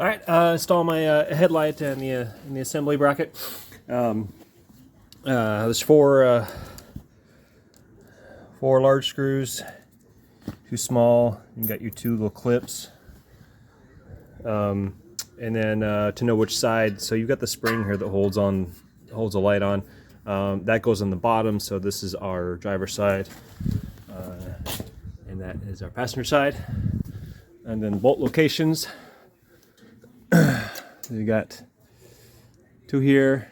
All right, install my headlight and the assembly bracket. There's four large screws, 2 small. You got your 2 little clips, and then to know which side. So you've got the spring here that holds the light on. That goes on the bottom. So this is our driver's side, and that is our passenger side. And then bolt locations. You got 2 here,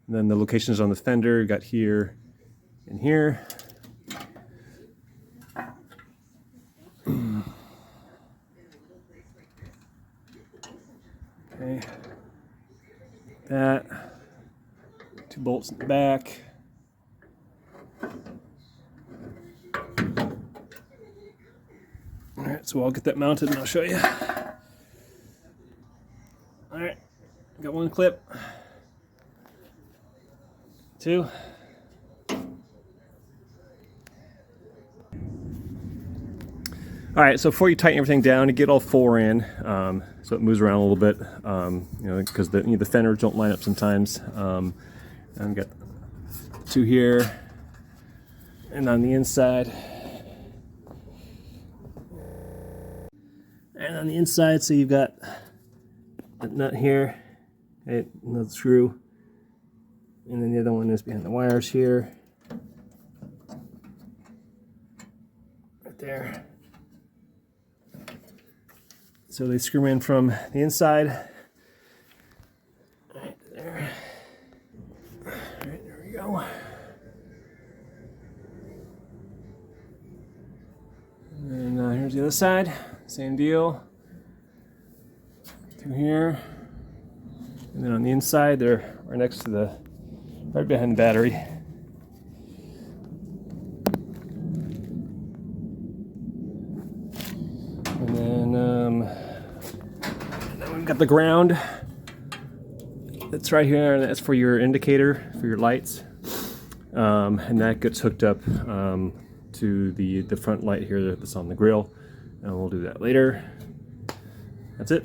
and then the locations on the fender. You got here and here. Okay, that 2 bolts in the back. All right, so I'll get that mounted and I'll show you. All right, got 1 clip, 2. All right, so before you tighten everything down, you get all 4 in, so it moves around a little bit, you know, because the fenders don't line up sometimes. And I've got 2 here, and on the inside. And on the inside, so you've got the nut here, okay, another screw, and then the other one is behind the wires here, right there. So they screw in from the inside, right there. All right, there we go. And here's the other side, same deal. 2 here, and then on the inside, they're right next to right behind the battery. And then we've got the ground. That's right here, and that's for your indicator for your lights. And that gets hooked up to the front light here that's on the grill, and we'll do that later. That's it.